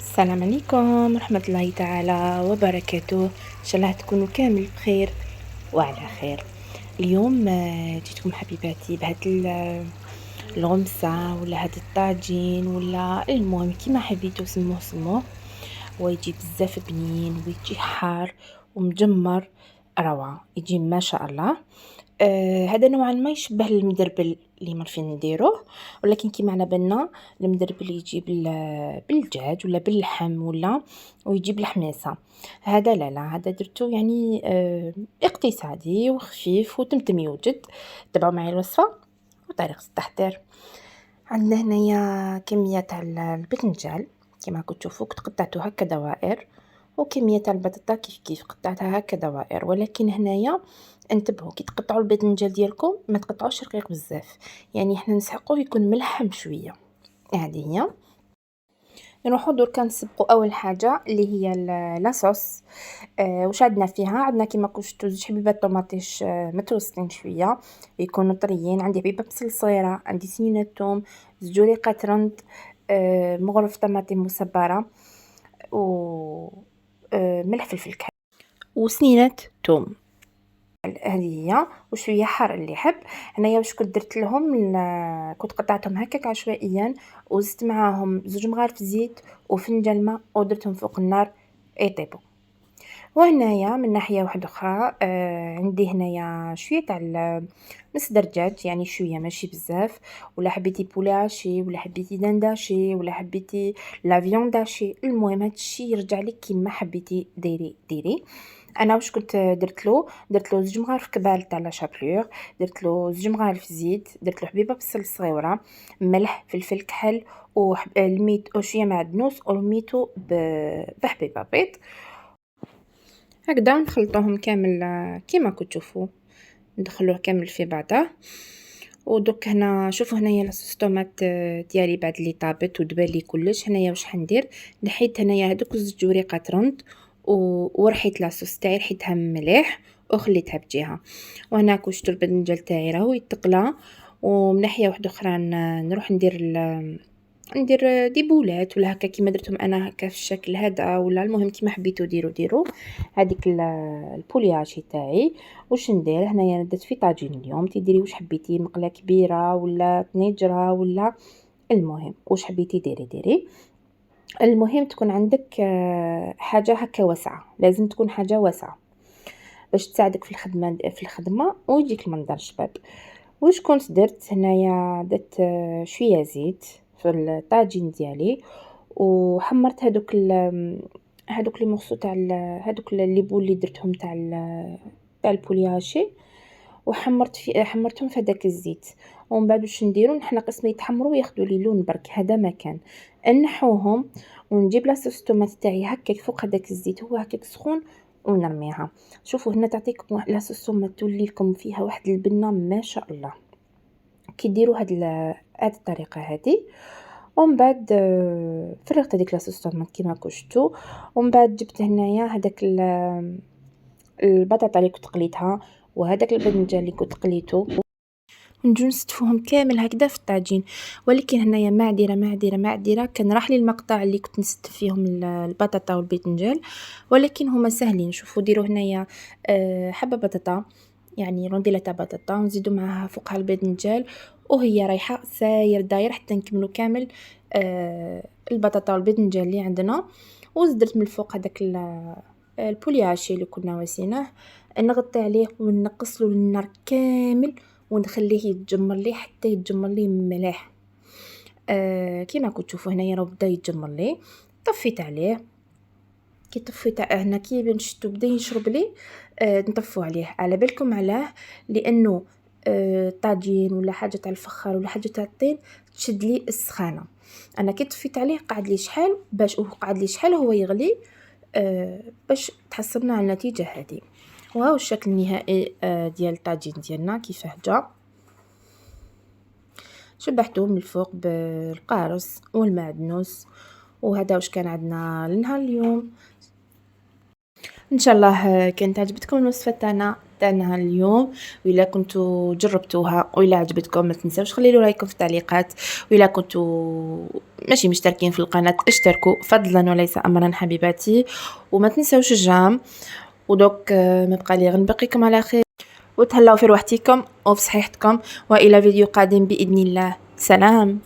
السلام عليكم ورحمة الله تعالى وبركاته. إن شاء الله تكونوا كامل بخير وعلى خير. اليوم جيتكم حبيباتي بهاد الغمسة ولا هاد الطاجين ولا المهم كيما حبيتو سموه ويجي بزاف بنين ويجي حار ومجمر، روعة، يجي ما شاء الله. هذا نوعا ما يشبه المدربل اللي مرفين نديروه، ولكن كيما على بالنا المدربل يجي بالدجاج ولا باللحم ولا ويجي بالحميصه. هذا لا هذا درتو يعني اقتصادي وخفيف وتمتم يوجد. تبعوا معي الوصفه وطريقه التحضير. عندنا هنايا كميه تاع الباذنجان كما راكم تشوفوا، كنت قطعته هكا دوائر، وكميه تاع البطاطا كيف قطعتها هكا دوائر. ولكن هنايا انتبهوا كي تقطعوا الباذنجان ديالكم ما تقطعوش رقيق بزاف، يعني حنا نسحقوه يكون ملحم شويه. هذه هي. نروحوا دركا نسبقوا اول حاجه اللي هي لاصوص. واش عندنا فيها؟ عندنا كيما كنتو زوج حبيبات طوماطيش متوسطين شويه يكونوا طريين، عندي حبيبه بصل صغيره، عندي سنينه ثوم، زوج وريقات رند، مغرف طماطم مصبره، و ملح فلفل كحل وسنينه ثوم. هذه هي. وشويه حار اللي يحب. هنايا واش كنت درت لهم كنت قطعتهم هكاك عشوائيا وزدت معاهم زوج مغارف زيت وفنجان ماء ودرتهم فوق النار يطيبوا. وهنايا من ناحيه واحده اخرى عندي هنايا شويه تاع نص دجاج، يعني شويه ماشي بزاف، ولا حبيتي بولي عاشي ولا حبيتي دنداشي ولا حبيتي لا فيونداشي، المهم هادشي يرجع لك كيما حبيتي ديري. انا واش كنت درت له زوج مغارف كبار تاع لا شابلور، درت له زوج مغارف زيت، درت له حبيبه بصل صغيره، ملح فلفل كحل الميت وشويه معدنوس ورميته بحبيبه بيض. هكذا نخلطوهم كامل كيما كتشوفوا، ندخلوه كامل في بعضه. ودوك هنا شوفوا هنايا لاصوص طوماط ديالي بعد اللي طابت ودبالي كلش. هنايا واش حندير؟ نحيت هنايا هذوك زوج وريقات رند ورحيت لاصوص تاعي رحيتها مليح وخليتها بجهه. وهنا كشت البدنجال تاعي راهو يتقلى. ومن ناحيه واحده اخرى نروح ندير دي بولات ولا هكا كيما درتهم انا هكا في الشكل هذا، ولا المهم كيما حبيتو ديروا هذيك البولياشي تاعي. واش ندير هنايا؟ درت في طاجين اليوم، تديري واش حبيتي، مقله كبيره ولا طنيجره ولا المهم واش حبيتي ديري. المهم تكون عندك حاجه هكا واسعه، لازم تكون حاجه واسعه باش تساعدك في الخدمه ويجيك المنظر شباب. واش كنت درت هنايا؟ درت شويه زيت في الطاجين ديالي، وحمرت هادوك لي مورسو تاع هادوك لي بول اللي درتهم تاع البولياشي، حمرتهم في هذاك الزيت. ومن بعد واش نديرو؟ نحنقص ما يتحمروا وياخذوا لي لون برك، هذا مكان نحوهم ونجيب لاصوص الطوماط تاعي هكاك فوق هذاك الزيت هو هكاك سخون ونرميها. شوفوا هنا تعطيكم لاصوص الطوماط تولي لكم فيها واحد البنه ما شاء الله كي ديروا هاد الطريقه هذه. ومن بعد فرغت هذيك لاصوص الطوماط كيما كشتو. ومن بعد جبت هنايا هذاك البطاطا اللي كنت قليتها وهذاك الباذنجان اللي كنت قليته ونجو نستفوهم كامل هكذا في الطاجين. ولكن هنايا معديره كان راح لي المقطع اللي كنت نستف فيهم البطاطا والباذنجان، ولكن هما سهلين. شوفوا ديروا هنايا حبه بطاطا، يعني رونديله تاع بطاطا، ونزيدوا معاها فوقها الباذنجان وهي رايحه ساير داير حتى نكملوا كامل البطاطا والباذنجان اللي عندنا. وزدت من الفوق هذاك البولياشي اللي كنا واسيناه، نغطي عليه ونقص له النار كامل ونخليه يتجمر لي حتى يتجمر لي مليح. كيما كتشوفوا هنايا راه بدا يتجمر لي. طفيت عليه كي طفيت هنا كي نشتو بدا يشرب لي. نطفوا عليه على بالكم علاه، لانه طاجين ولا حاجه تاع الفخار ولا حاجه تاع الطين تشد لي السخانه. انا كي طفيت عليه قعد لي شحال هو يغلي باش تحصلنا على النتيجه هذه. وهاو الشكل النهائي ديال الطاجين ديالنا كيفاه جا. شبحته من الفوق بالقارص والمعدنوس. وهذا واش كان عندنا لنهار اليوم. ان شاء الله كانت عجبتكم الوصفه تاعنا اليوم، وإلا كنتوا جربتوها وإلا عجبتكم ما تنساوش خليوا رايكم في التعليقات، وإلا كنتوا ماشي مشتركين في القناه اشتركوا فضلا وليس امرا حبيباتي، وما تنساوش الجام. ودوك ما بقى لي غير نبقيكم على خير، وتهلاو في روحتكم وفي صحيحتكم، والى فيديو قادم باذن الله. سلام.